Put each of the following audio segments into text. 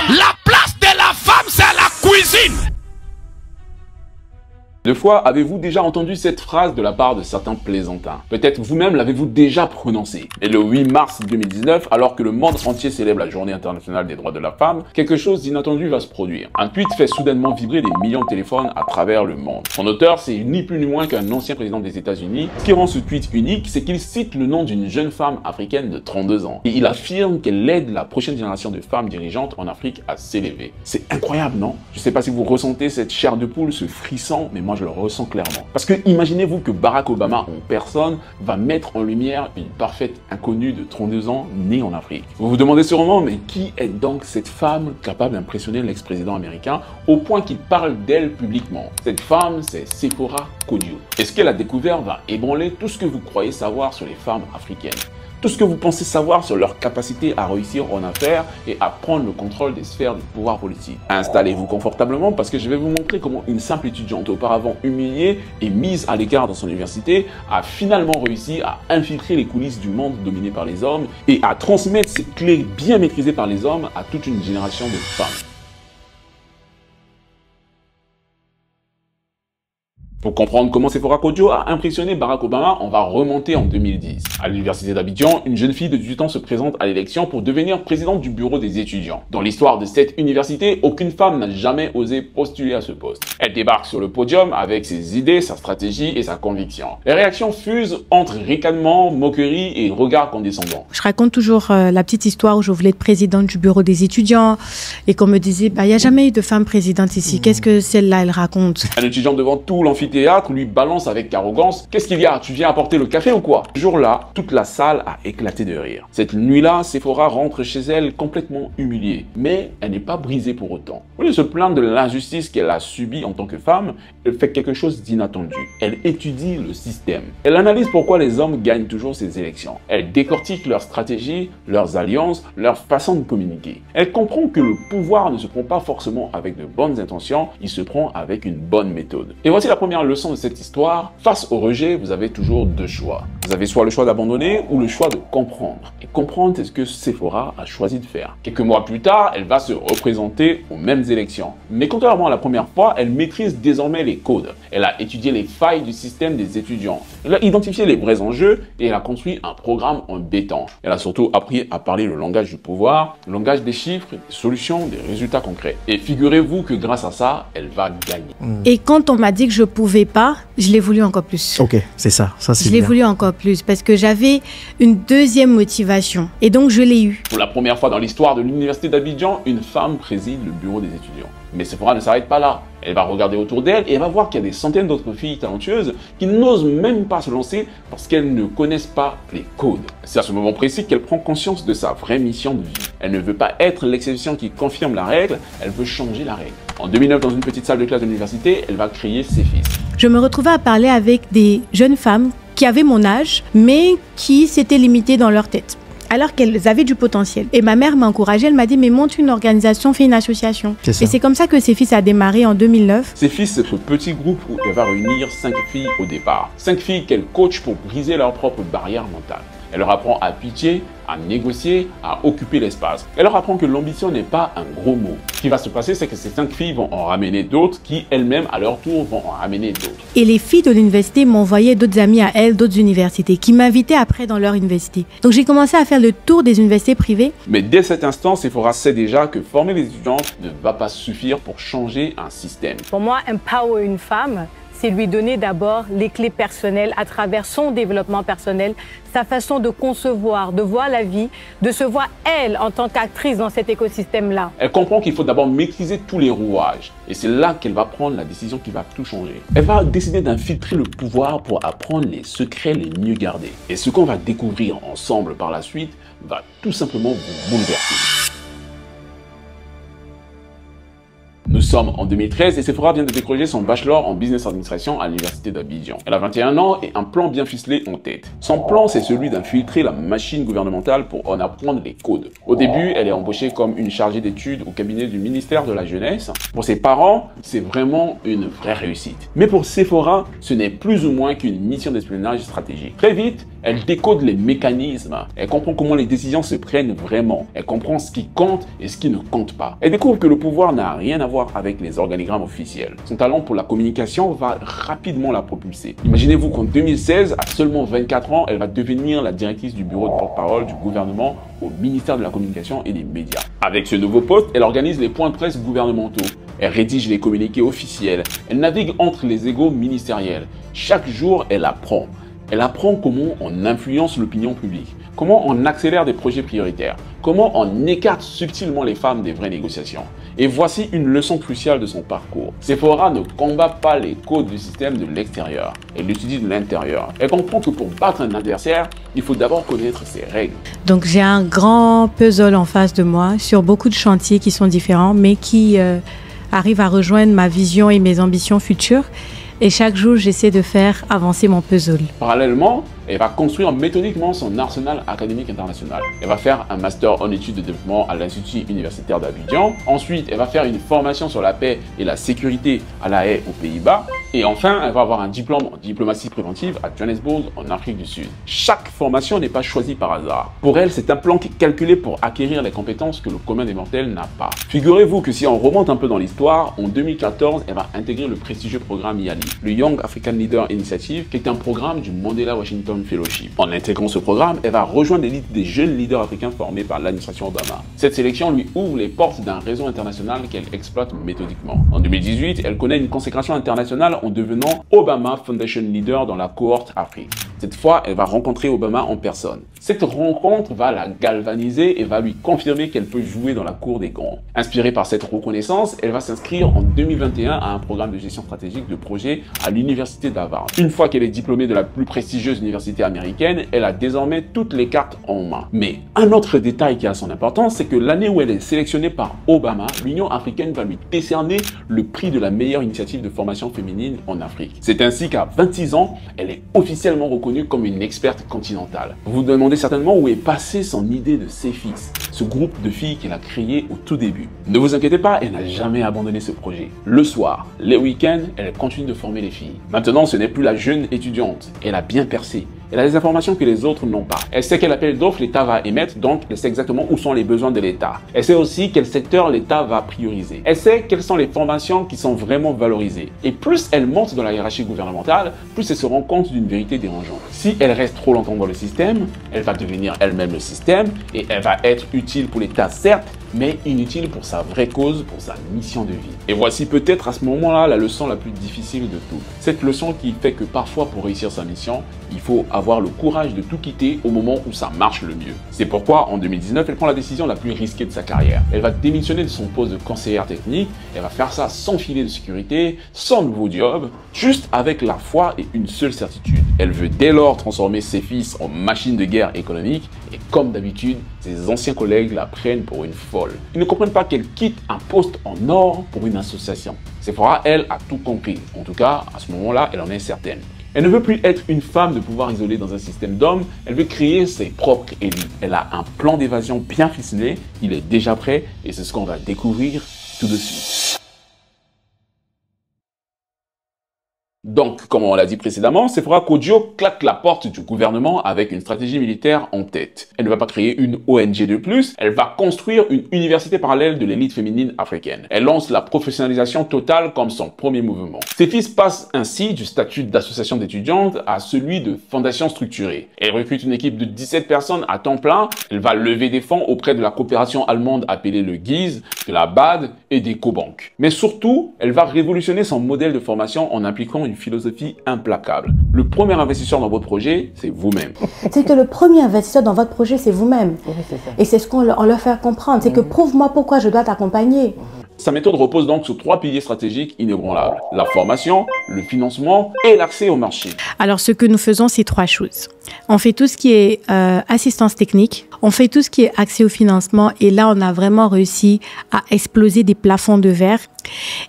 La place de la femme, c'est la cuisine. Deux fois, avez-vous déjà entendu cette phrase de la part de certains plaisantins? Peut-être vous-même l'avez-vous déjà prononcée. Et le 8 mars 2019, alors que le monde entier célèbre la journée internationale des droits de la femme, quelque chose d'inattendu va se produire. Un tweet fait soudainement vibrer des millions de téléphones à travers le monde. Son auteur, c'est ni plus ni moins qu'un ancien président des États-Unis. Ce qui rend ce tweet unique, c'est qu'il cite le nom d'une jeune femme africaine de 32 ans. Et il affirme qu'elle aide la prochaine génération de femmes dirigeantes en Afrique à s'élever. C'est incroyable, non? Je sais pas si vous ressentez cette chair de poule, ce frisson, mais moi je le ressens clairement. Parce que imaginez-vous que Barack Obama en personne va mettre en lumière une parfaite inconnue de 32 ans née en Afrique. Vous vous demandez sûrement, mais qui est donc cette femme capable d'impressionner l'ex-président américain au point qu'il parle d'elle publiquement? Cette femme, c'est Sephora Kodjo. Et ce qu'elle a découvert va ébranler tout ce que vous croyez savoir sur les femmes africaines. Tout ce que vous pensez savoir sur leur capacité à réussir en affaires et à prendre le contrôle des sphères du pouvoir politique. Installez-vous confortablement parce que je vais vous montrer comment une simple étudiante auparavant humiliée et mise à l'écart dans son université a finalement réussi à infiltrer les coulisses du monde dominé par les hommes et à transmettre ces clés bien maîtrisées par les hommes à toute une génération de femmes. Pour comprendre comment Sephora Kodjo a impressionné Barack Obama, on va remonter en 2010. À l'université d'Abidjan, une jeune fille de 18 ans se présente à l'élection pour devenir présidente du bureau des étudiants. Dans l'histoire de cette université, aucune femme n'a jamais osé postuler à ce poste. Elle débarque sur le podium avec ses idées, sa stratégie et sa conviction. Les réactions fusent entre ricanements, moqueries et regards condescendants. Je raconte toujours la petite histoire où je voulais être présidente du bureau des étudiants et qu'on me disait, il n'y a jamais eu de femme présidente ici. Qu'est-ce que celle-là, elle raconte? Un étudiant devant tout l'amphithéâtre lui balance avec arrogance: qu'est-ce qu'il y a? Tu viens apporter le café ou quoi? Ce jour-là, toute la salle a éclaté de rire. Cette nuit-là, Sephora rentre chez elle complètement humiliée. Mais elle n'est pas brisée pour autant. Au lieu de se plaindre de l'injustice qu'elle a subie en tant que femme, elle fait quelque chose d'inattendu. Elle étudie le système. Elle analyse pourquoi les hommes gagnent toujours ces élections. Elle décortique leurs stratégies, leurs alliances, leur façon de communiquer. Elle comprend que le pouvoir ne se prend pas forcément avec de bonnes intentions, il se prend avec une bonne méthode. Et voici la première leçon de cette histoire: face au rejet, vous avez toujours deux choix. Vous avez soit le choix d'abandonner ou le choix de comprendre. Et comprendre, c'est ce que Sephora a choisi de faire. Quelques mois plus tard, elle va se représenter aux mêmes élections. Mais contrairement à la première fois, elle maîtrise désormais les codes. Elle a étudié les failles du système des étudiants. Elle a identifié les vrais enjeux et elle a construit un programme en béton. Elle a surtout appris à parler le langage du pouvoir, le langage des chiffres, des solutions, des résultats concrets. Et figurez-vous que grâce à ça, elle va gagner. Et quand on m'a dit que je pouvais pas, je l'ai voulu encore plus. Ok, c'est ça. Ça c'est Je l'ai voulu encore plus parce que j'avais une deuxième motivation et donc je l'ai eu. Pour la première fois dans l'histoire de l'université d'Abidjan, une femme préside le bureau des étudiants. Mais Sephora ne s'arrête pas là. Elle va regarder autour d'elle et elle va voir qu'il y a des centaines d'autres filles talentueuses qui n'osent même pas se lancer parce qu'elles ne connaissent pas les codes. C'est à ce moment précis qu'elle prend conscience de sa vraie mission de vie. Elle ne veut pas être l'exception qui confirme la règle, elle veut changer la règle. En 2009, dans une petite salle de classe de l'université, elle va créer Cephis. Je me retrouvais à parler avec des jeunes femmes qui avaient mon âge, mais qui s'étaient limitées dans leur tête, alors qu'elles avaient du potentiel. Et ma mère m'a encouragée, elle m'a dit, mais monte une organisation, fais une association. Et c'est comme ça que Cephis a démarré en 2009. Cephis, c'est ce petit groupe où elle va réunir 5 filles au départ. 5 filles qu'elle coach pour briser leurs propres barrières mentales. Elle leur apprend à pitcher, à négocier, à occuper l'espace. Elle leur apprend que l'ambition n'est pas un gros mot. Ce qui va se passer, c'est que ces 5 filles vont en ramener d'autres qui, elles-mêmes, à leur tour, vont en ramener d'autres. Et les filles de l'université m'envoyaient d'autres amis à elles, d'autres universités, qui m'invitaient après dans leur université. Donc j'ai commencé à faire le tour des universités privées. Mais dès cet instant, Sephora sait déjà que former les étudiantes ne va pas suffire pour changer un système. Pour moi, empower une femme, c'est lui donner d'abord les clés personnelles à travers son développement personnel, sa façon de concevoir, de voir la vie, de se voir elle en tant qu'actrice dans cet écosystème-là. Elle comprend qu'il faut d'abord maîtriser tous les rouages. Et c'est là qu'elle va prendre la décision qui va tout changer. Elle va décider d'infiltrer le pouvoir pour apprendre les secrets les mieux gardés. Et ce qu'on va découvrir ensemble par la suite va tout simplement vous bouleverser. Nous sommes en 2013 et Sephora vient de décrocher son bachelor en business administration à l'université d'Abidjan. Elle a 21 ans et un plan bien ficelé en tête. Son plan, c'est celui d'infiltrer la machine gouvernementale pour en apprendre les codes. Au début, elle est embauchée comme une chargée d'études au cabinet du ministère de la Jeunesse. Pour ses parents, c'est vraiment une vraie réussite. Mais pour Sephora, ce n'est plus ou moins qu'une mission d'espionnage stratégique. Très vite, Elle décode les mécanismes. Elle comprend comment les décisions se prennent vraiment. Elle comprend ce qui compte et ce qui ne compte pas. Elle découvre que le pouvoir n'a rien à voir avec les organigrammes officiels. Son talent pour la communication va rapidement la propulser. Imaginez-vous qu'en 2016, à seulement 24 ans, elle va devenir la directrice du bureau de porte-parole du gouvernement au ministère de la Communication et des Médias. Avec ce nouveau poste, elle organise les points de presse gouvernementaux. Elle rédige les communiqués officiels. Elle navigue entre les égos ministériels. Chaque jour, elle apprend. Elle apprend comment on influence l'opinion publique, comment on accélère des projets prioritaires, comment on écarte subtilement les femmes des vraies négociations. Et voici une leçon cruciale de son parcours. Sephora ne combat pas les codes du système de l'extérieur, elle l'étudie de l'intérieur. Elle comprend que pour battre un adversaire, il faut d'abord connaître ses règles. Donc j'ai un grand puzzle en face de moi sur beaucoup de chantiers qui sont différents, mais qui arrivent à rejoindre ma vision et mes ambitions futures. Et chaque jour, j'essaie de faire avancer mon puzzle. Parallèlement, elle va construire méthodiquement son arsenal académique international. Elle va faire un master en études de développement à l'Institut universitaire d'Abidjan. Ensuite, elle va faire une formation sur la paix et la sécurité à La Haye, aux Pays-Bas. Et enfin, elle va avoir un diplôme en diplomatie préventive à Johannesburg, en Afrique du Sud. Chaque formation n'est pas choisie par hasard. Pour elle, c'est un plan qui est calculé pour acquérir les compétences que le commun des mortels n'a pas. Figurez-vous que si on remonte un peu dans l'histoire, en 2014, elle va intégrer le prestigieux programme YALI, le Young African Leader Initiative, qui est un programme du Mandela Washington Fellowship. En intégrant ce programme, elle va rejoindre l'élite des jeunes leaders africains formés par l'administration Obama. Cette sélection lui ouvre les portes d'un réseau international qu'elle exploite méthodiquement. En 2018, elle connaît une consécration internationale en devenant Obama Foundation Leader dans la cohorte Afrique. Cette fois, elle va rencontrer Obama en personne. Cette rencontre va la galvaniser et va lui confirmer qu'elle peut jouer dans la cour des grands. Inspirée par cette reconnaissance, elle va s'inscrire en 2021 à un programme de gestion stratégique de projet à l'université d'Harvard. Une fois qu'elle est diplômée de la plus prestigieuse université américaine, elle a désormais toutes les cartes en main. Mais un autre détail qui a son importance, c'est que l'année où elle est sélectionnée par Obama, l'Union africaine va lui décerner le prix de la meilleure initiative de formation féminine en Afrique. C'est ainsi qu'à 26 ans, elle est officiellement reconnue comme une experte continentale. Vous vous demandez certainement où est passée son idée de Cephis, ce groupe de filles qu'elle a créé au tout début. Ne vous inquiétez pas, elle n'a jamais abandonné ce projet. Le soir, les week-ends, elle continue de former les filles. Maintenant, ce n'est plus la jeune étudiante. Elle a bien percé. Elle a des informations que les autres n'ont pas. Elle sait quel appel d'offres l'État va émettre, donc elle sait exactement où sont les besoins de l'État. Elle sait aussi quel secteur l'État va prioriser. Elle sait quelles sont les formations qui sont vraiment valorisées. Et plus elle monte dans la hiérarchie gouvernementale, plus elle se rend compte d'une vérité dérangeante. Si elle reste trop longtemps dans le système, elle va devenir elle-même le système et elle va être utile pour l'État, certes, mais inutile pour sa vraie cause, pour sa mission de vie. Et voici peut-être à ce moment-là la leçon la plus difficile de tout. Cette leçon qui fait que parfois pour réussir sa mission, il faut avoir le courage de tout quitter au moment où ça marche le mieux. C'est pourquoi en 2019, elle prend la décision la plus risquée de sa carrière. Elle va démissionner de son poste de conseillère technique, elle va faire ça sans filet de sécurité, sans nouveau job, juste avec la foi et une seule certitude. Elle veut dès lors transformer ses fils en machine de guerre économique et comme d'habitude, ses anciens collègues la prennent pour une folle. Ils ne comprennent pas qu'elle quitte un poste en or pour une association. Sephora, elle, a tout compris. En tout cas, à ce moment-là, elle en est certaine. Elle ne veut plus être une femme de pouvoir isolée dans un système d'hommes, elle veut créer ses propres élites. Elle a un plan d'évasion bien ficelé, il est déjà prêt et c'est ce qu'on va découvrir tout de suite. Donc, comme on l'a dit précédemment, Sephora Kodjo claque la porte du gouvernement avec une stratégie militaire en tête. Elle ne va pas créer une ONG de plus, elle va construire une université parallèle de l'élite féminine africaine. Elle lance la professionnalisation totale comme son premier mouvement. Ses fils passent ainsi du statut d'association d'étudiantes à celui de fondation structurée. Elle recrute une équipe de 17 personnes à temps plein, elle va lever des fonds auprès de la coopération allemande appelée le GIZ, de la BAD et des Cobanques. Mais surtout, elle va révolutionner son modèle de formation en impliquant une philosophie implacable. Le premier investisseur dans votre projet, c'est vous-même. C'est que le premier investisseur dans votre projet, c'est vous-même. Oui, c'est ça. Et c'est ce qu'on leur fait comprendre. C'est que prouve-moi pourquoi je dois t'accompagner. Sa méthode repose donc sur 3 piliers stratégiques inébranlables. La formation, le financement et l'accès au marché. Alors, ce que nous faisons, c'est 3 choses. On fait tout ce qui est assistance technique, on fait tout ce qui est accès au financement et là, on a vraiment réussi à exploser des plafonds de verre.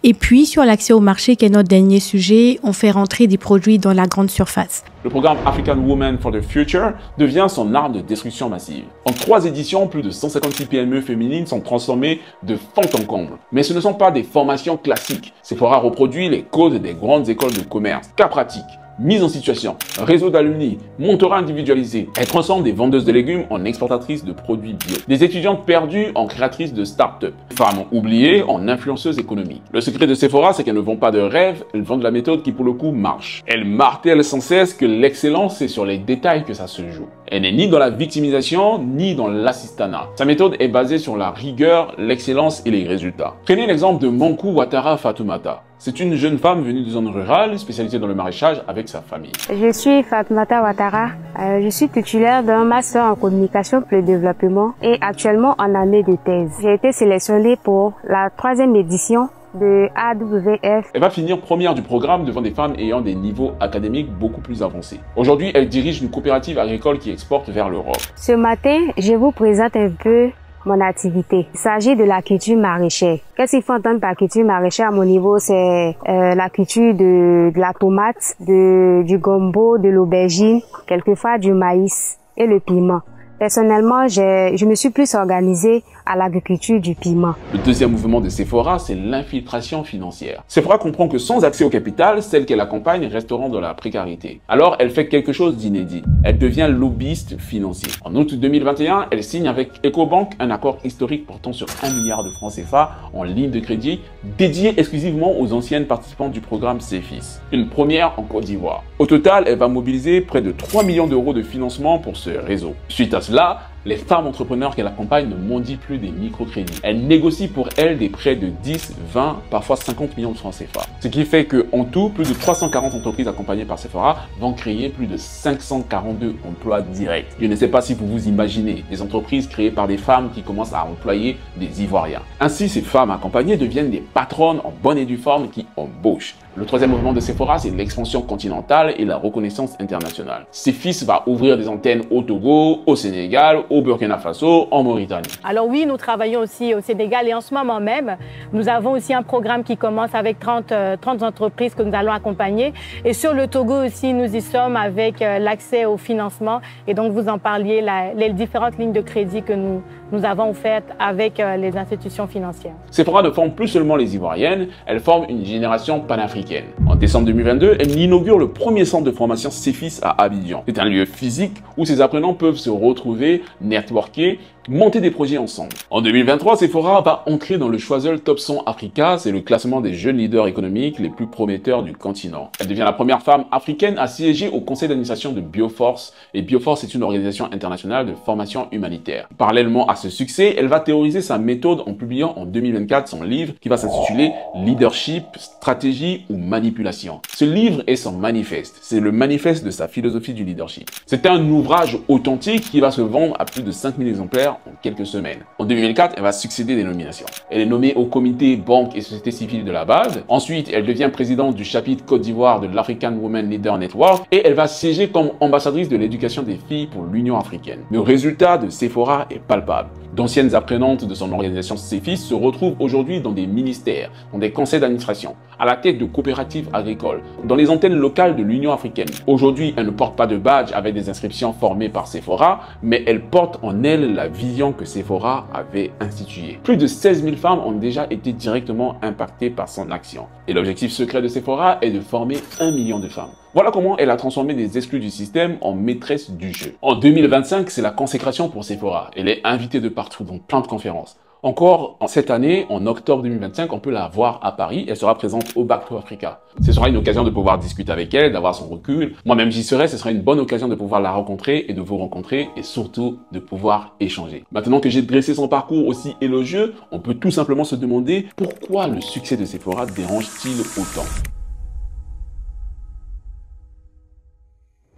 Et puis, sur l'accès au marché, qui est notre dernier sujet, on fait rentrer des produits dans la grande surface. Le programme African Women for the Future devient son arme de destruction massive. En 3 éditions, plus de 156 PME féminines sont transformées de fond en comble. Mais ce ne sont pas des formations classiques. Sephora reproduit les codes des grandes écoles de commerce. Cas pratique. mise en situation, réseau d'alumni, mentorat individualisé. Elle transforme des vendeuses de légumes en exportatrices de produits bio. Des étudiantes perdues en créatrices de start-up. Femmes oubliées en influenceuses économiques. Le secret de Sephora, c'est qu'elles ne vendent pas de rêve, elles vendent la méthode qui pour le coup marche. Elle martèle sans cesse que l'excellence, c'est sur les détails que ça se joue. Elle n'est ni dans la victimisation, ni dans l'assistanat. Sa méthode est basée sur la rigueur, l'excellence et les résultats. Prenez l'exemple de Mankou Ouattara Fatoumata. C'est une jeune femme venue de zone rurale, spécialisée dans le maraîchage avec sa famille. Je suis Fatoumata Ouattara. Je suis titulaire d'un master en communication pour le développement et actuellement en année de thèse. J'ai été sélectionnée pour la 3e édition de AWF. Elle va finir première du programme devant des femmes ayant des niveaux académiques beaucoup plus avancés. Aujourd'hui, elle dirige une coopérative agricole qui exporte vers l'Europe. Ce matin, je vous présente un peu mon activité. Il s'agit de la culture maraîchère. Qu'est-ce qu'il faut entendre par culture maraîchère à mon niveau? C'est la culture de la tomate, du gombo, de l'aubergine, quelquefois du maïs et le piment. Personnellement, je me suis plus organisée à l'agriculture du piment. Le deuxième mouvement de Sephora, c'est l'infiltration financière. Sephora comprend que sans accès au capital, celles qu'elle accompagne resteront dans la précarité. Alors, elle fait quelque chose d'inédit. Elle devient lobbyiste financier. En août 2021, elle signe avec Ecobank un accord historique portant sur 1 milliard de francs CFA en ligne de crédit dédié exclusivement aux anciennes participantes du programme CEFIS. Une première en Côte d'Ivoire. Au total, elle va mobiliser près de 3 millions d'euros de financement pour ce réseau. Suite à cela, les femmes entrepreneurs qu'elle accompagne ne mendient plus des microcrédits. Elle négocie pour elles des prêts de 10, 20, parfois 50 millions de francs CFA. Ce qui fait qu'en tout, plus de 340 entreprises accompagnées par Sephora vont créer plus de 542 emplois directs. Je ne sais pas si vous vous imaginez des entreprises créées par des femmes qui commencent à employer des Ivoiriens. Ainsi, ces femmes accompagnées deviennent des patronnes en bonne et due forme qui embauchent. Le troisième mouvement de Sephora, c'est l'expansion continentale et la reconnaissance internationale. CEFIS va ouvrir des antennes au Togo, au Sénégal, au Burkina Faso, en Mauritanie. Alors oui, nous travaillons aussi au Sénégal et en ce moment même, nous avons aussi un programme qui commence avec 30 entreprises que nous allons accompagner. Et sur le Togo aussi, nous y sommes avec l'accès au financement. Et donc, vous en parliez, les différentes lignes de crédit que nous avons offertes avec les institutions financières. Sephora ne forme plus seulement les Ivoiriennes, elle forme une génération panafricaine. En décembre 2022, elle inaugure le premier centre de formation CEFIS à Abidjan. C'est un lieu physique où ses apprenants peuvent se retrouver, networker, monter des projets ensemble. En 2023, Sephora va entrer dans le Choiseul Top 100 Africa, c'est le classement des jeunes leaders économiques les plus prometteurs du continent. Elle devient la première femme africaine à siéger au conseil d'administration de Bioforce, et Bioforce est une organisation internationale de formation humanitaire. Parallèlement à ce succès, elle va théoriser sa méthode en publiant en 2024 son livre qui va s'intituler Leadership, stratégie ou manipulation. Ce livre est son manifeste, c'est le manifeste de sa philosophie du leadership. C'est un ouvrage authentique qui va se vendre à plus de 5000 exemplaires en quelques semaines. En 2004, elle va succéder des nominations. Elle est nommée au comité banque et société civile de la base. Ensuite, elle devient présidente du chapitre Côte d'Ivoire de l'African Women Leader Network et elle va siéger comme ambassadrice de l'éducation des filles pour l'Union africaine. Le résultat de Sephora est palpable. D'anciennes apprenantes de son organisation CEFIS se retrouvent aujourd'hui dans des ministères, dans des conseils d'administration, à la tête de coopératives agricoles, dans les antennes locales de l'Union africaine. Aujourd'hui, elle ne porte pas de badge avec des inscriptions formées par Sephora, mais elle porte en elle la vision que Sephora avait instituée. Plus de 16 000 femmes ont déjà été directement impactées par son action. Et l'objectif secret de Sephora est de former 1 million de femmes. Voilà comment elle a transformé des exclus du système en maîtresses du jeu. En 2025, c'est la consécration pour Sephora. Elle est invitée de partout dans plein de conférences. Encore cette année, en octobre 2025, on peut la voir à Paris. Elle sera présente au Back to Africa. Ce sera une occasion de pouvoir discuter avec elle, d'avoir son recul. Moi-même, j'y serai. Ce sera une bonne occasion de pouvoir la rencontrer et de vous rencontrer et surtout de pouvoir échanger. Maintenant que j'ai dressé son parcours aussi élogieux, on peut tout simplement se demander pourquoi le succès de Sephora dérange-t-il autant?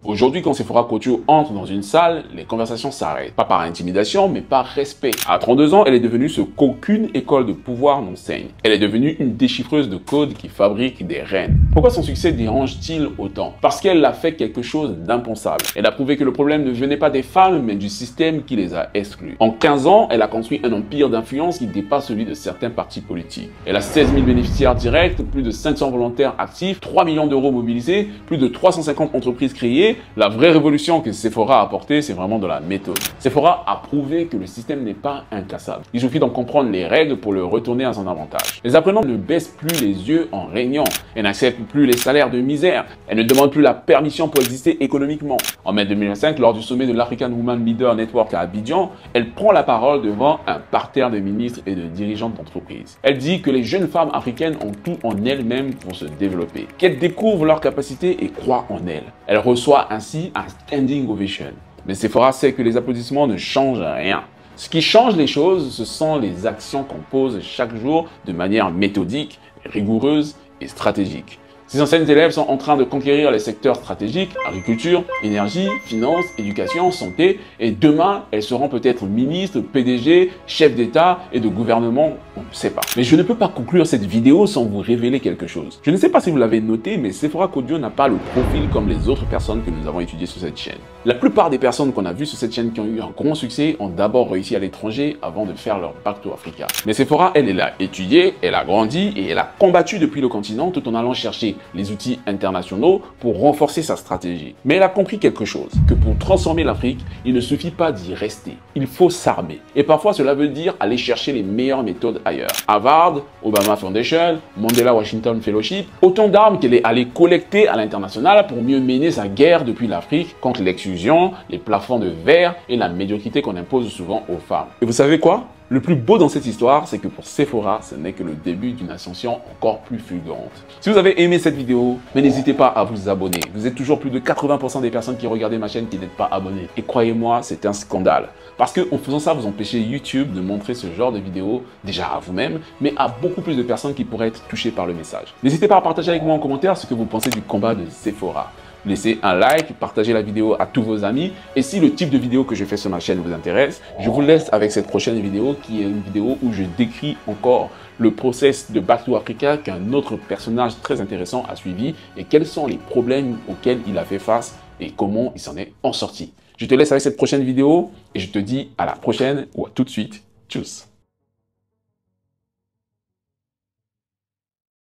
Aujourd'hui, quand Sephora Couture entre dans une salle, les conversations s'arrêtent. Pas par intimidation, mais par respect. À 32 ans, elle est devenue ce qu'aucune école de pouvoir n'enseigne. Elle est devenue une déchiffreuse de code qui fabrique des reines. Pourquoi son succès dérange-t-il autant? Parce qu'elle a fait quelque chose d'impensable. Elle a prouvé que le problème ne venait pas des femmes, mais du système qui les a exclues. En 15 ans, elle a construit un empire d'influence qui dépasse celui de certains partis politiques. Elle a 16 000 bénéficiaires directs, plus de 500 volontaires actifs, 3 millions d'euros mobilisés, plus de 350 entreprises créées, vérité, la vraie révolution que Sephora a apportée, c'est vraiment de la méthode. Sephora a prouvé que le système n'est pas incassable. Il suffit d'en comprendre les règles pour le retourner à son avantage. Les apprenants ne baissent plus les yeux en régnant. Elles n'acceptent plus les salaires de misère. Elles ne demandent plus la permission pour exister économiquement. En mai 2005, lors du sommet de l'African Women Leader Network à Abidjan, elle prend la parole devant un parterre de ministres et de dirigeantes d'entreprises. Elle dit que les jeunes femmes africaines ont tout en elles-mêmes pour se développer, qu'elles découvrent leurs capacités et croient en elles. Elle reçoit ainsi un standing ovation. Mais Sephora sait que les applaudissements ne changent rien. Ce qui change les choses, ce sont les actions qu'on pose chaque jour de manière méthodique, rigoureuse et stratégique. Ces anciennes élèves sont en train de conquérir les secteurs stratégiques, agriculture, énergie, finance, éducation, santé, et demain, elles seront peut-être ministres, PDG, chefs d'État et de gouvernement, on ne sait pas. Mais je ne peux pas conclure cette vidéo sans vous révéler quelque chose. Je ne sais pas si vous l'avez noté, mais Sephora Kodjo n'a pas le profil comme les autres personnes que nous avons étudiées sur cette chaîne. La plupart des personnes qu'on a vues sur cette chaîne qui ont eu un grand succès ont d'abord réussi à l'étranger avant de faire leur Back to Africa. Mais Sephora, elle a étudié, elle a grandi et elle a combattu depuis le continent tout en allant chercher les outils internationaux pour renforcer sa stratégie. Mais elle a compris quelque chose, que pour transformer l'Afrique, il ne suffit pas d'y rester. Il faut s'armer. Et parfois, cela veut dire aller chercher les meilleures méthodes ailleurs. Harvard, Obama Foundation, Mandela Washington Fellowship, autant d'armes qu'elle est allée collecter à l'international pour mieux mener sa guerre depuis l'Afrique contre l'exclusion, les plafonds de verre et la médiocrité qu'on impose souvent aux femmes. Et vous savez quoi ? Le plus beau dans cette histoire, c'est que pour Sephora, ce n'est que le début d'une ascension encore plus fulgurante. Si vous avez aimé cette vidéo, n'hésitez pas à vous abonner. Vous êtes toujours plus de 80% des personnes qui regardent ma chaîne qui n'êtes pas abonnées. Et croyez-moi, c'est un scandale. Parce qu'en faisant ça, vous empêchez YouTube de montrer ce genre de vidéos, déjà à vous-même, mais à beaucoup plus de personnes qui pourraient être touchées par le message. N'hésitez pas à partager avec moi en commentaire ce que vous pensez du combat de Sephora. Laissez un like, partagez la vidéo à tous vos amis. Et si le type de vidéo que je fais sur ma chaîne vous intéresse, je vous laisse avec cette prochaine vidéo qui est une vidéo où je décris encore le process de Back to Africa qu'un autre personnage très intéressant a suivi et quels sont les problèmes auxquels il a fait face et comment il s'en est en sorti. Je te laisse avec cette prochaine vidéo et je te dis à la prochaine ou à tout de suite. Tchuss.